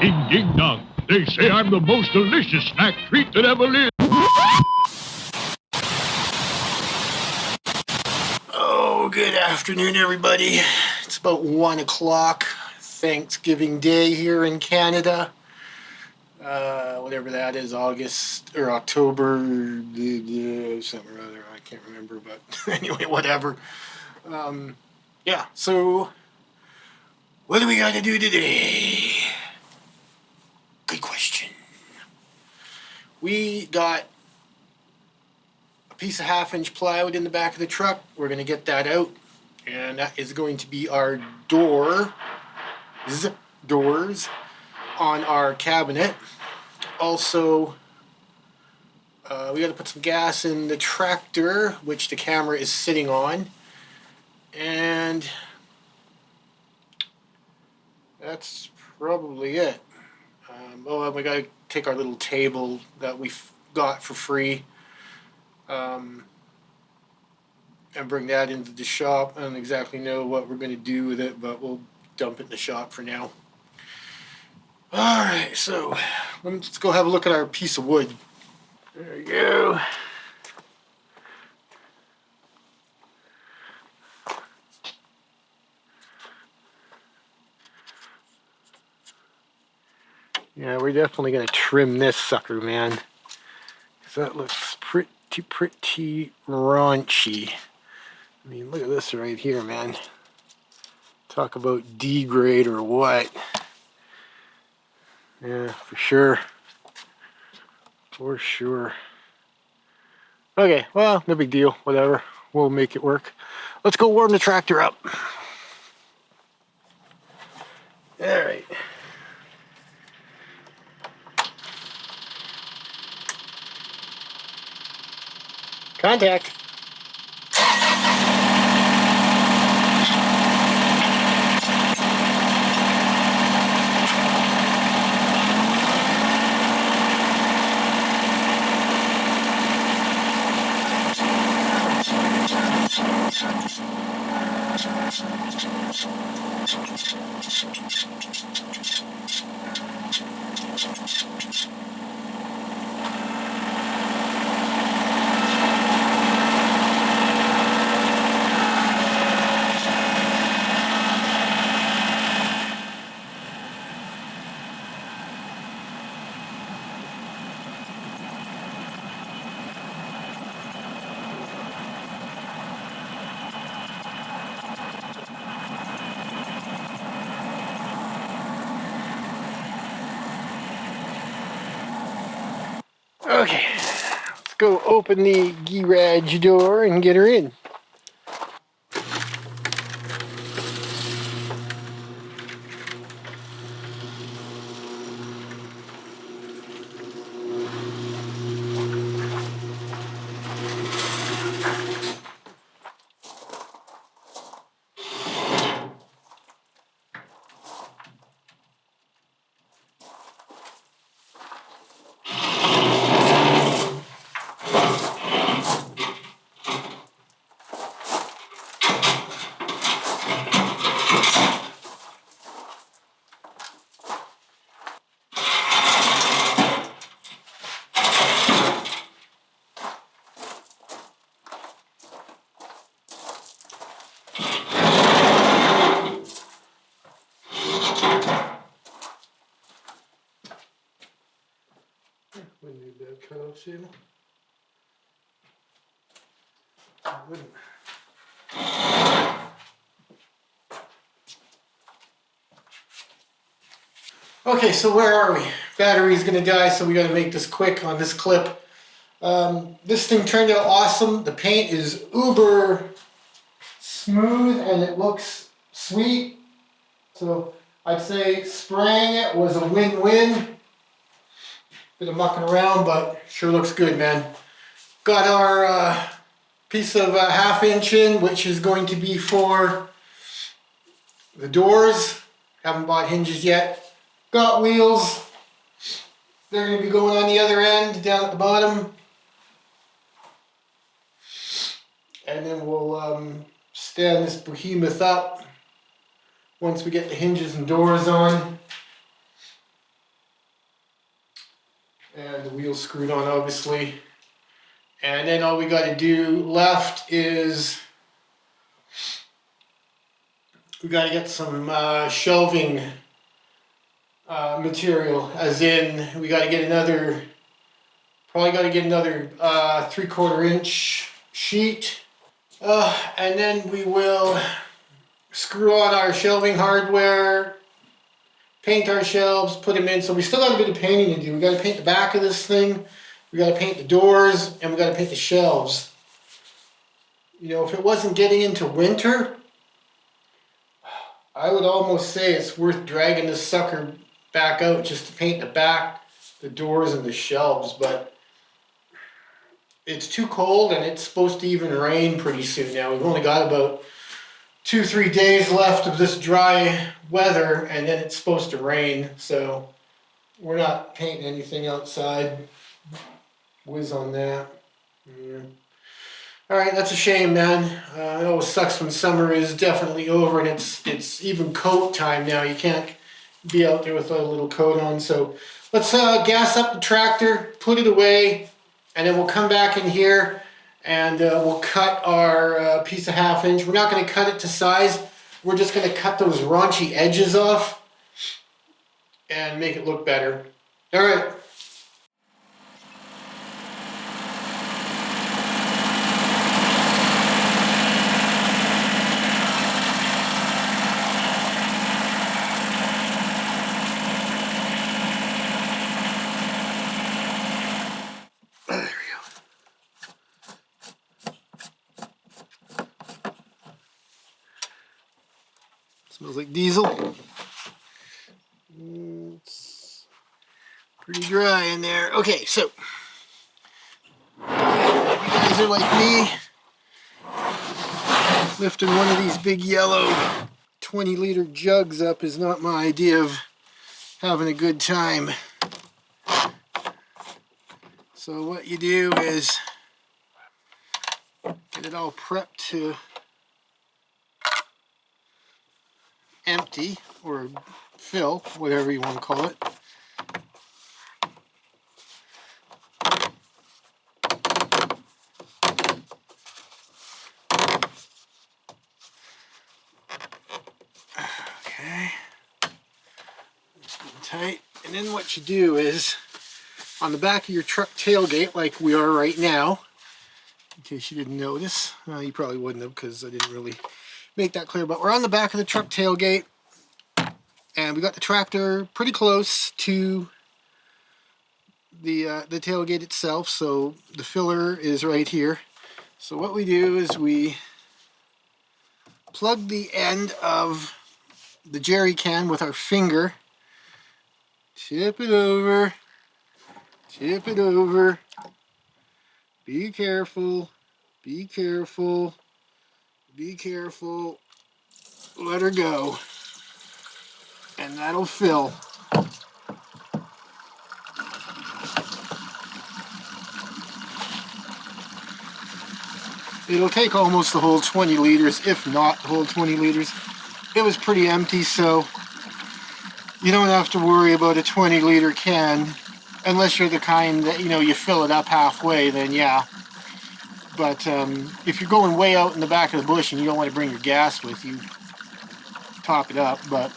Ding ding dong. They say I'm the most delicious snack treat that ever lived. Oh, good afternoon, everybody. It's about 1 o'clock, Thanksgiving Day here in Canada. Whatever that is, August or October, something or other. I can't remember, but anyway, whatever. Yeah, so what do we got to do today? Good question. We got a piece of 1/2-inch plywood in the back of the truck. We're going to get that out, and that is going to be our doors on our cabinet. Also, we got to put some gas in the tractor, which the camera is sitting on, and that's probably it. We got to take our little table that we got for free and bring that into the shop. I don't exactly know what we're going to do with it, but we'll dump it in the shop for now. Alright, so let's go have a look at our piece of wood. There we go. Yeah, we're definitely going to trim this sucker, man. Because that looks pretty raunchy. I mean, look at this right here, man. Talk about degrade or what. Yeah, for sure. For sure. Okay, well, no big deal. Whatever. We'll make it work. Let's go warm the tractor up. Alright. Contact. Okay, let's go open the garage door and get her in. Wouldn't need that cutoff seal. I wouldn't. Okay, so where are we? Battery's gonna die, so we gotta make this quick on this clip. This thing turned out awesome. The paint is uber smooth and it looks sweet. So I'd say spraying it was a win-win. Bit of mucking around, but sure looks good, man. Got our piece of 1/2 inch in, which is going to be for the doors. Haven't bought hinges yet. Got wheels. They're going to be going on the other end, down at the bottom. And then we'll stand this behemoth up once we get the hinges and doors on. and the wheels screwed on, obviously. And then all we got to do left is we got to get some shelving material, as in we got to get another, probably got to get another 3/4 inch sheet. And then we will screw on our shelving hardware, paint our shelves, put them in. So we still got a bit of painting to do. We got to paint the back of this thing, we got to paint the doors, and we got to paint the shelves. You know, if it wasn't getting into winter, I would almost say it's worth dragging this sucker back out just to paint the back, the doors, and the shelves. But it's too cold, and it's supposed to even rain pretty soon now. We've only got about 2-3 days left of this dry weather, and then it's supposed to rain. So we're not painting anything outside. Whiz on that. Yeah. Alright, that's a shame, man. It always sucks when summer is definitely over and it's even coat time now. You can't be out there without a little coat on. So let's gas up the tractor, put it away, and then we'll come back in here and we'll cut our piece of 1/2 inch. We're not going to cut it to size. We're just going to cut those raunchy edges off and make it look better. Alright. Smells like diesel. It's pretty dry in there. Okay, so if you guys are like me, lifting one of these big yellow 20-liter jugs up is not my idea of having a good time. So what you do is get it all prepped to empty or fill, whatever you want to call it. Okay, tight. And then what you do is on the back of your truck tailgate, like we are right now, in case you didn't notice, you probably wouldn't have because I didn't really make that clear, but we're on the back of the truck tailgate and we got the tractor pretty close to the tailgate itself, so the filler is right here. So what we do is we plug the end of the jerry can with our finger, tip it over, be careful, be careful, be careful, let her go, and that'll fill. It'll take almost the whole 20 liters, if not the whole 20 liters. It was pretty empty, so you don't have to worry about a 20-liter can, unless you're the kind that, you know, you fill it up halfway, then yeah. But if you're going way out in the back of the bush and you don't want to bring your gas with you, top it up. But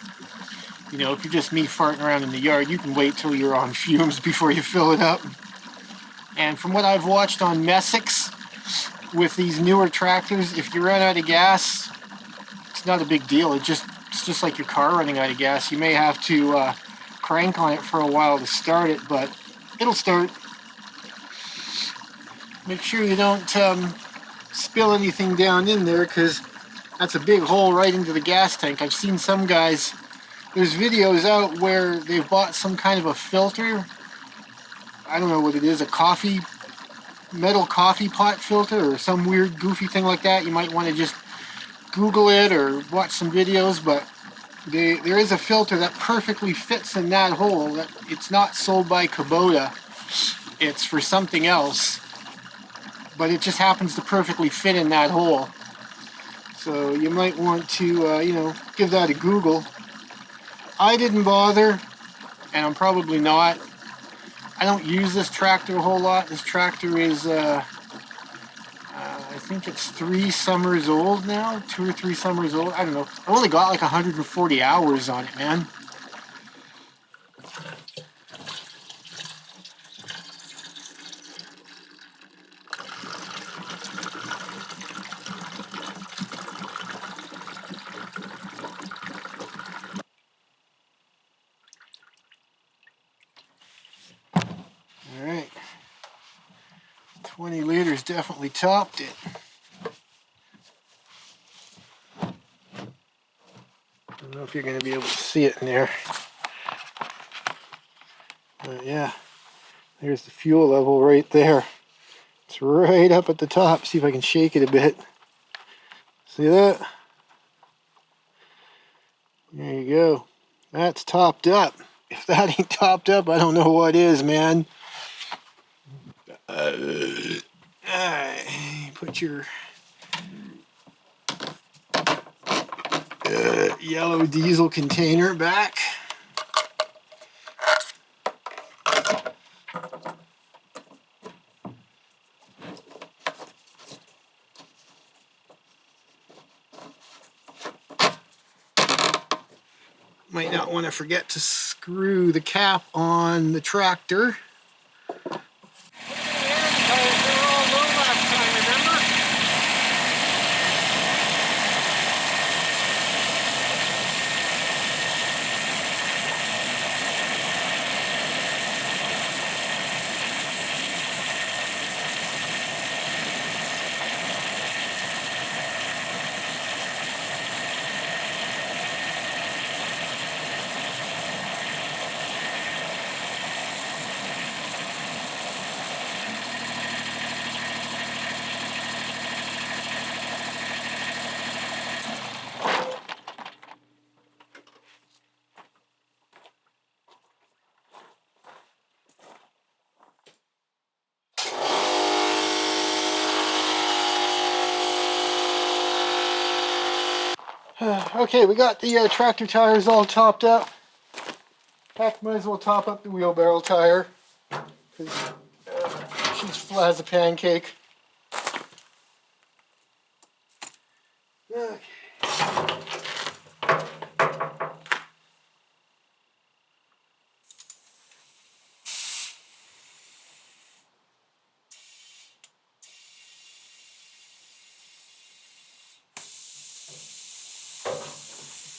you know, if you're just me farting around in the yard, you can wait till you're on fumes before you fill it up. And from what I've watched on Messick's with these newer tractors, if you run out of gas, it's not a big deal. It's just like your car running out of gas. You may have to crank on it for a while to start it, but it'll start. Make sure you don't spill anything down in there, because that's a big hole right into the gas tank. I've seen some guys, there's videos out where they've bought some kind of a filter. I don't know what it is, a metal coffee pot filter or some weird goofy thing like that. You might want to just Google it or watch some videos, but there is a filter that perfectly fits in that hole. It's not sold by Kubota. It's for something else, but it just happens to perfectly fit in that hole. So you might want to, you know, give that a Google. I didn't bother, and I'm probably not. I don't use this tractor a whole lot. This tractor is, I think it's 3 summers old now, 2 or 3 summers old. I don't know. I only got like 140 hours on it, man. All right. 20 liters definitely topped it. I don't know if you're going to be able to see it in there. But yeah, there's the fuel level right there. It's right up at the top. See if I can shake it a bit. See that? There you go. That's topped up. If that ain't topped up, I don't know what is, man. Put your yellow diesel container back. Might not want to forget to screw the cap on the tractor. Okay, we got the tractor tires all topped up. Heck, might as well top up the wheelbarrow tire, because she's flat as a pancake. Okay.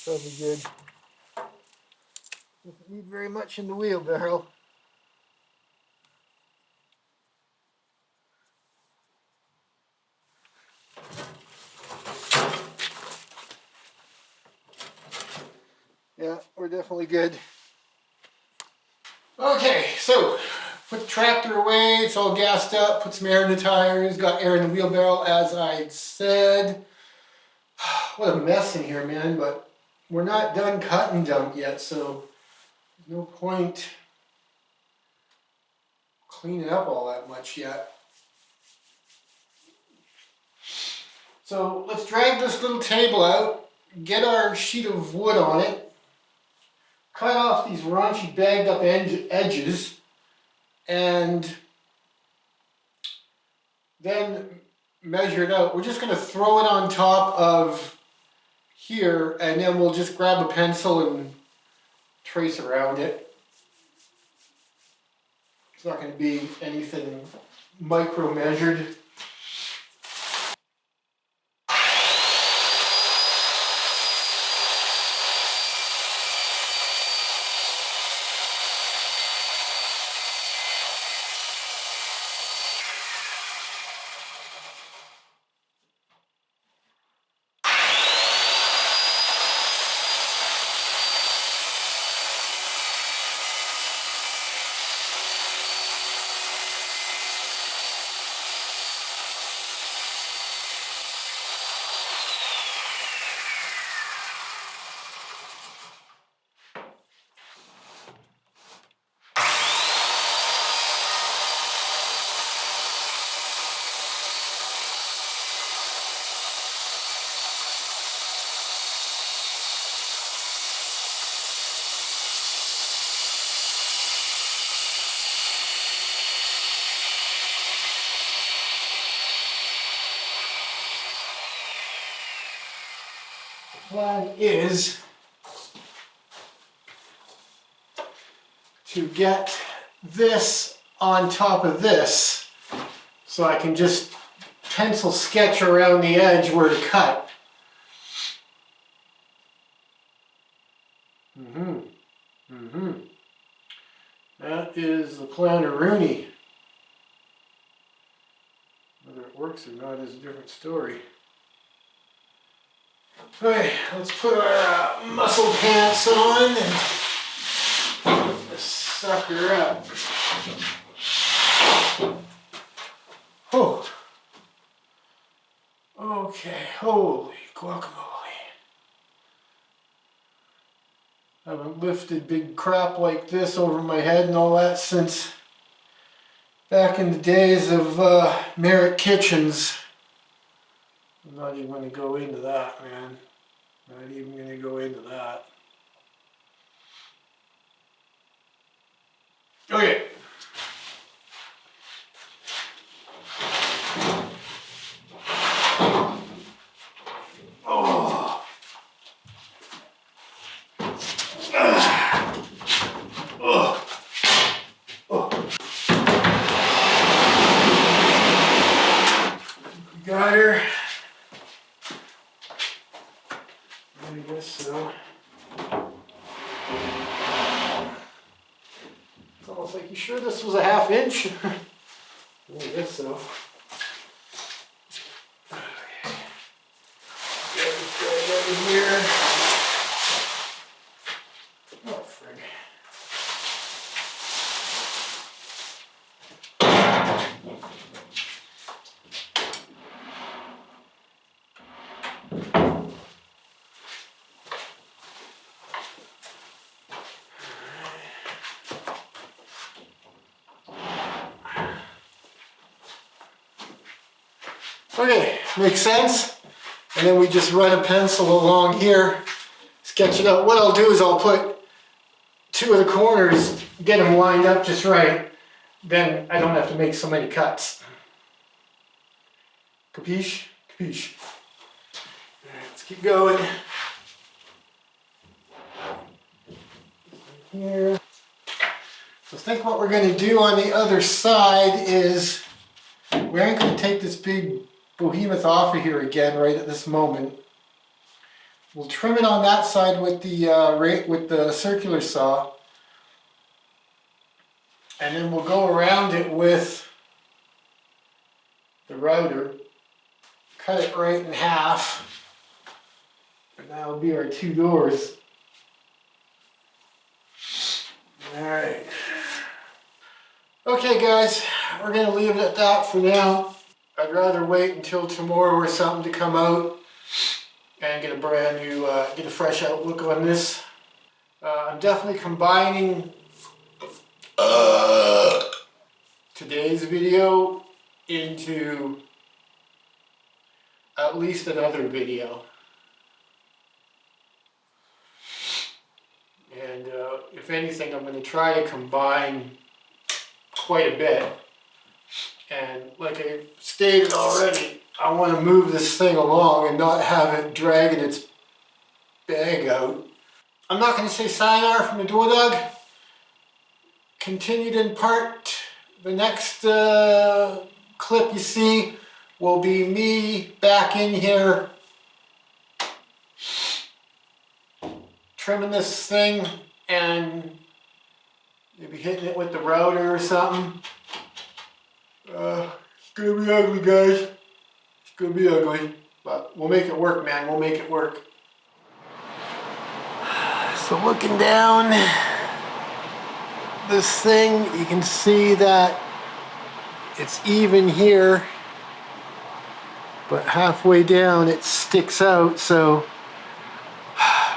Probably good. Doesn't need very much in the wheelbarrow. Yeah, we're definitely good. Okay, so put the tractor away. It's all gassed up. Put some air in the tires. Got air in the wheelbarrow, as I said. What a mess in here, man. But we're not done cut and dump yet, so there's no point cleaning up all that much yet. So let's drag this little table out, get our sheet of wood on it, cut off these raunchy bagged up edges, and then measure it out. We're just going to throw it on top of here, and then we'll just grab a pencil and trace around it. It's not going to be anything micro measured. plan is to get this on top of this so I can just pencil sketch around the edge where to cut. That is the plan of Rooney. Whether it works or not is a different story. Okay, let's put our muscle pants on and put this sucker up. Oh. Okay, holy guacamole. I haven't lifted big crap like this over my head and all that since back in the days of Merritt Kitchens. I'm not even going to go into that, man. Not even going to go into that. Okay. Oh. Got her. I guess so. It's almost like, you sure this was a ½ inch? I guess so. Okay. Get this guy out of here. Oh, frig. Okay, makes sense. And then we just run a pencil along here, sketch it out. What I'll do is I'll put 2 of the corners, get them lined up just right. Then I don't have to make so many cuts. Capiche? Capiche. All right, let's keep going. Here. So I think what we're going to do on the other side is we aren't going to take this big behemoth off of here again right at this moment. We'll trim it on that side with the circular saw, and then we'll go around it with the router, cut it right in half, and that'll be our 2 doors. All right. Okay, guys, we're going to leave it at that for now. I'd rather wait until tomorrow or something to come out and get a brand new, get a fresh outlook on this. I'm definitely combining today's video into at least another video. And if anything, I'm going to try to combine quite a bit. And like I stated already, I want to move this thing along and not have it dragging its bag out. I'm not going to say sayonara from the Dwoodog. Continued in part. The next clip you see will be me back in here trimming this thing and maybe hitting it with the router or something. It's gonna be ugly, guys. It's gonna be ugly, but we'll make it work, man. We'll make it work. So looking down this thing, you can see that it's even here, but halfway down it sticks out, so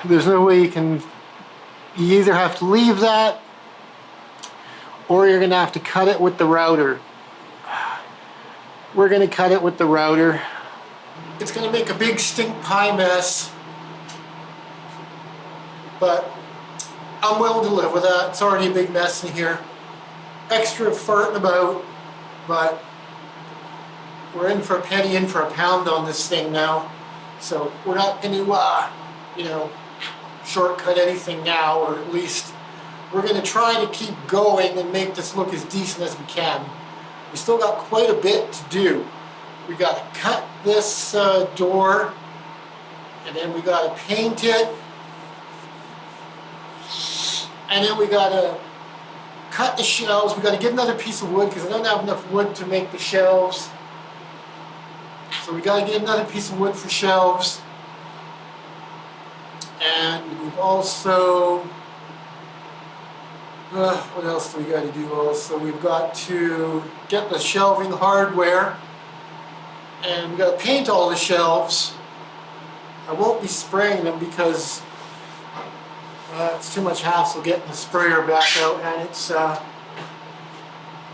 there's no way you either have to leave that or you're gonna have to cut it with the router. We're gonna cut it with the router. It's gonna make a big stink pie mess, but I'm willing to live with that. It's already a big mess in here. Extra farting about, but we're in for a penny, in for a pound on this thing now. So we're not gonna you know, shortcut anything now, or at least we're going to try to keep going and make this look as decent as we can. We still got quite a bit to do. We got to cut this door, and then we got to paint it, and then we got to cut the shelves. We got to get another piece of wood because I don't have enough wood to make the shelves. So we got to get another piece of wood for shelves. And we've also, what else do we got to do also? We've got to get the shelving hardware, and we got to paint all the shelves. I won't be spraying them because it's too much hassle getting the sprayer back out, and it's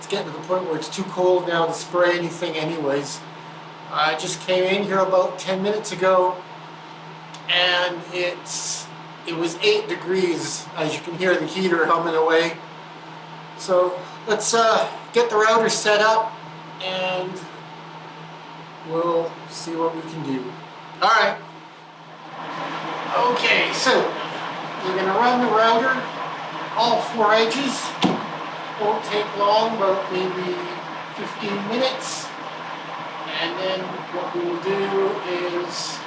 getting to the point where it's too cold now to spray anything anyways. I just came in here about 10 minutes ago, and it was 8 degrees. As you can hear the heater humming away. So let's get the router set up, and we'll see what we can do. All right. Okay, so we're going to run the router all 4 edges. Won't take long, about maybe 15 minutes. And then what we will do is,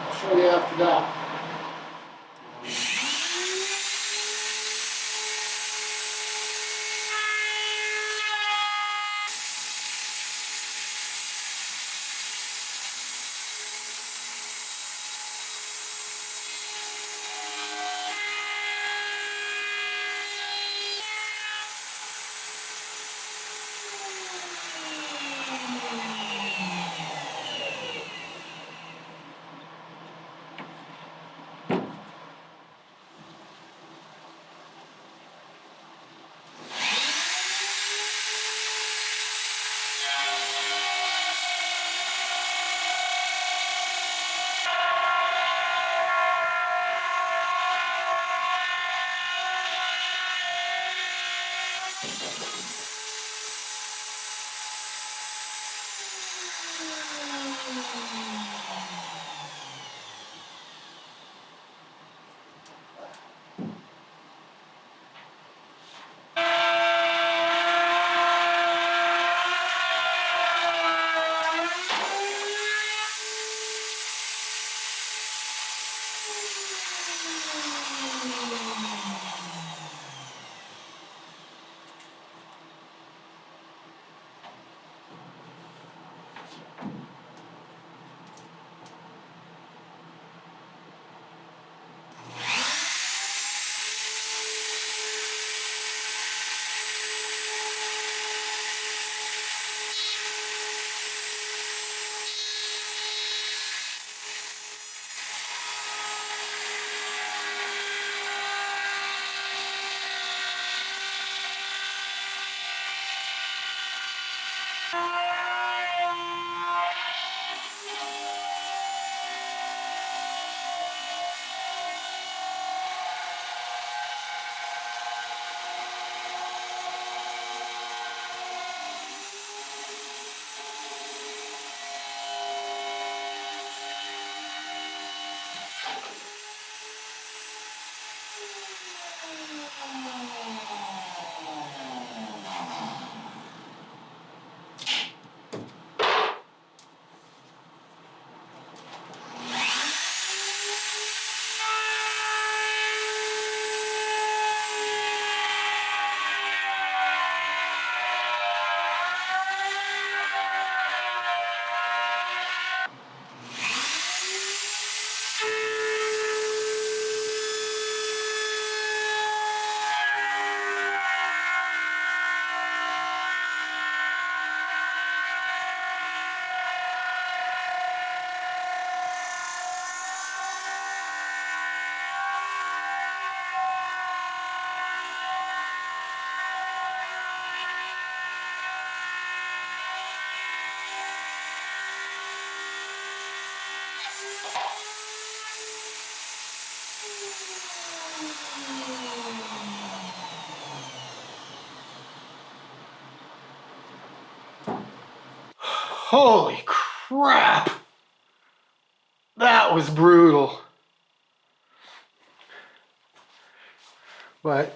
I'll show you after that. Holy crap! That that was brutal. But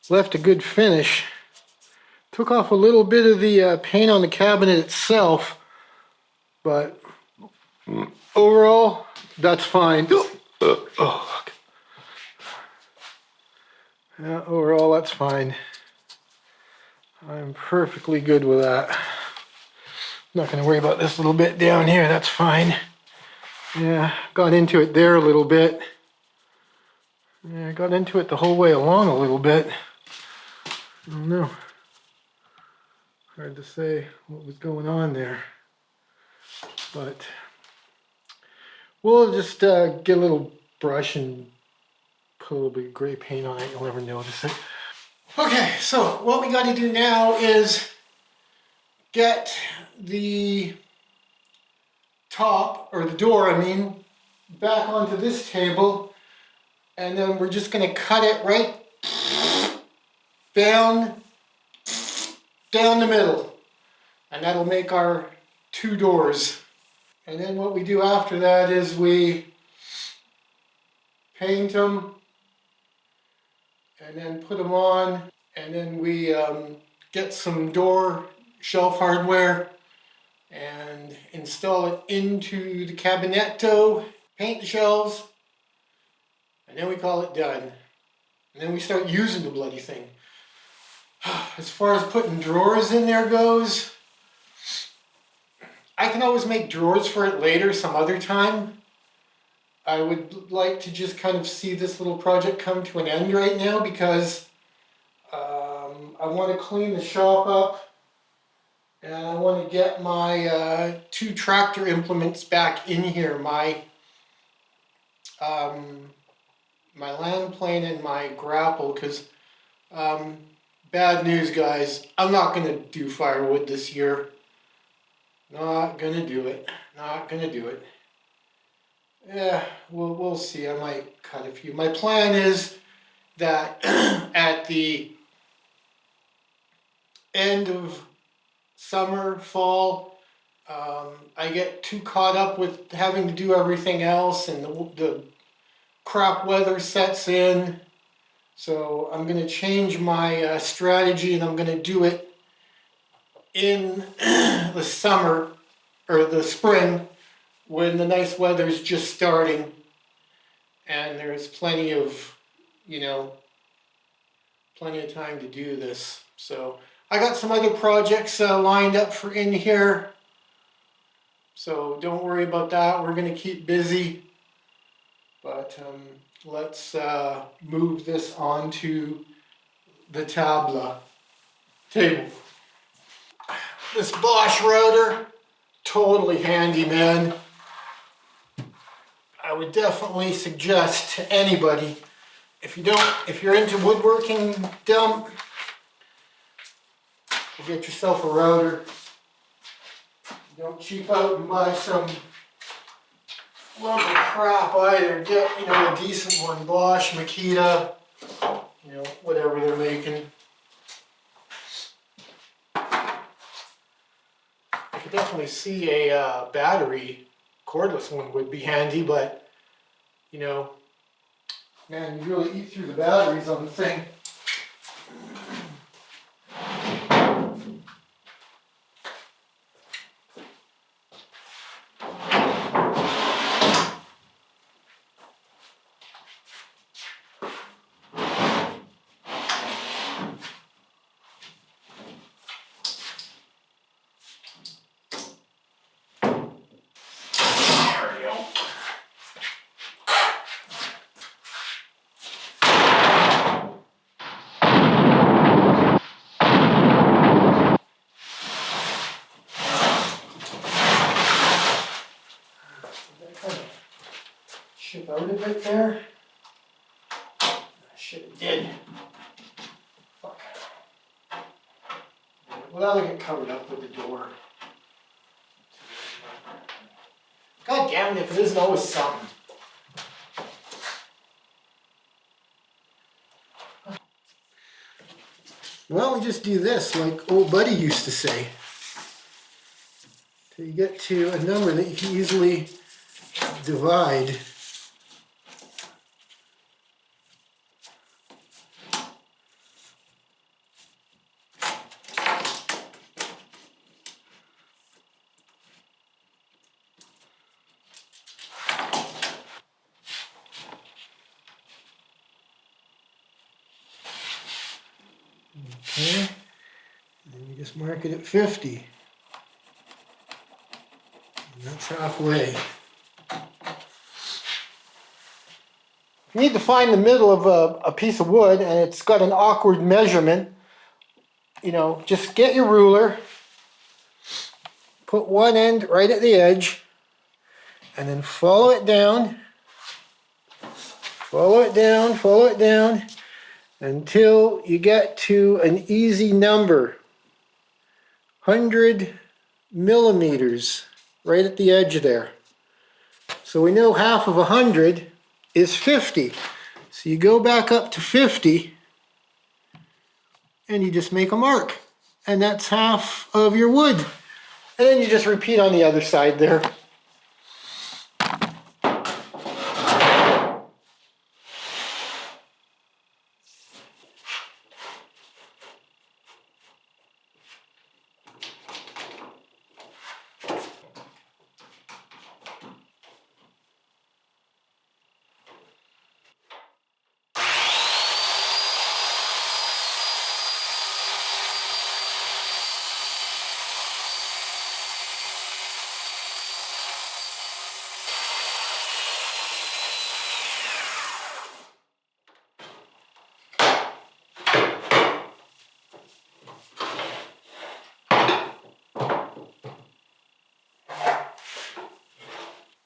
left a good finish. Took off a little bit of the paint on the cabinet itself, but overall, that's fine. Oh. Yeah, overall, that's fine. I'm perfectly good with that. Not going to worry about this little bit down here, that's fine. Yeah, got into it there a little bit. Yeah, I got into it the whole way along a little bit. I don't know. Hard to say what was going on there. But we'll just get a little brush and put a little bit of gray paint on it. You'll never notice it. Okay, so what we got to do now is get the top, or the door, I mean, back onto this table, and then we're just going to cut it right down the middle, and that'll make our two doors. And then what we do after that is we paint them and then put them on, and then we get some door shelf hardware and install it into the cabinetto, paint the shelves, and then we call it done. And then we start using the bloody thing. As far as putting drawers in there goes, I can always make drawers for it later some other time. I would like to just kind of see this little project come to an end right now, because I want to clean the shop up, and I want to get my two tractor implements back in here, my land plane and my grapple, because bad news, guys, I'm not going to do firewood this year. Not going to do it. Not going to do it. Yeah, we'll see. I might cut a few. My plan is that at the end of summer, fall, I get too caught up with having to do everything else, and the crap weather sets in. So I'm going to change my strategy, and I'm going to do it in the summer or the spring, when the nice weather's just starting and there's plenty of, plenty of time to do this. So I got some other projects lined up for in here, so don't worry about that. We're going to keep busy, but let's move this onto the table. This Bosch router, totally handy, man. I would definitely suggest to anybody, if you're into woodworking dump, get yourself a router. Don't cheap out and buy some lump of crap either. Get, a decent one, Bosch, Makita, whatever they're making. I could definitely see a battery cordless one would be handy, but man, you really eat through the batteries on the thing. Chip out a bit there. I should have did. Fuck. Well, that'll get covered up with the door. God damn it, if it isn't always something. Well, we just do this like old buddy used to say. Till you get to a number that you can easily divide. Okay, and then you just mark it at 50. And that's halfway. You need to find the middle of a piece of wood and it's got an awkward measurement. You know, just get your ruler, put one end right at the edge, and then follow it down, follow it down, until you get to an easy number, 100 millimeters, right at the edge there. So we know half of 100 is 50. So you go back up to 50, and you just make a mark. And that's half of your wood. And then you just repeat on the other side there.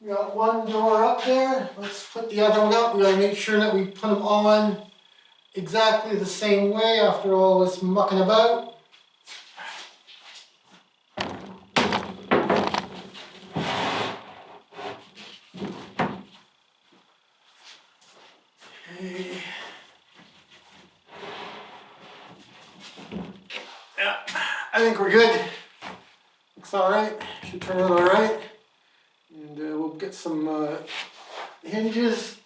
We got one door up there. Let's put the other one up. We gotta make sure that we put them on exactly the same way after all this mucking about. Okay. Yeah, I think we're good. Looks alright. Should turn out alright. And we'll get some hinges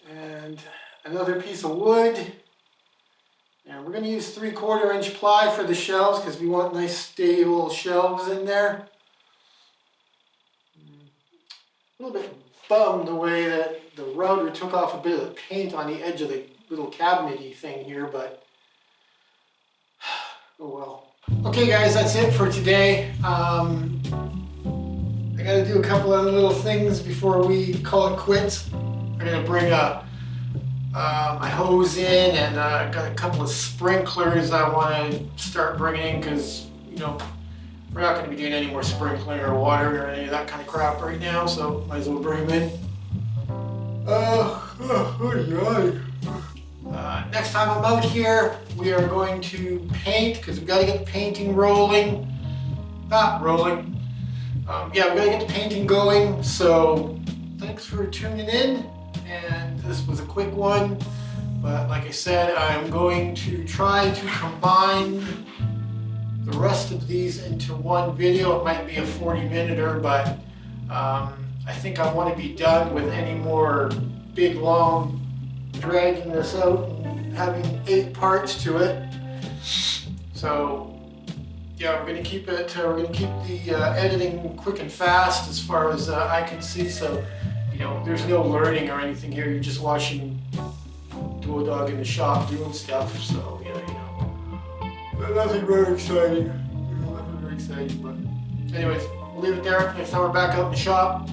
and another piece of wood. And we're going to use 3/4 inch ply for the shelves because we want nice stable shelves in there. A little bit bummed the way that the router took off a bit of the paint on the edge of the little cabinety thing here, but oh well. Okay guys, that's it for today. I gotta do a couple other little things before we call it quits. I'm gonna bring my hose in, and I've got a couple of sprinklers I want to start bringing in because, you know, we're not going to be doing any more sprinkling or water or any of that kind of crap right now, so might as well bring them in. Next time I'm out here, we are going to paint because we've got to get the painting rolling. Yeah, we got to get the painting going. So thanks for tuning in, and this was a quick one. But like I said, I'm going to try to combine the rest of these into one video. It might be a 40-minute, but I think I want to be done with any more big, long dragging this out and having 8 parts to it. So yeah, we're going to keep it. We're going to keep the editing quick and fast as far as I can see. So, you know, there's no learning or anything here. You're just watching Dwoodog in the shop doing stuff. So yeah, you know, nothing very exciting. Nothing very exciting. But anyways, we'll leave it there. Next time we're back out in the shop.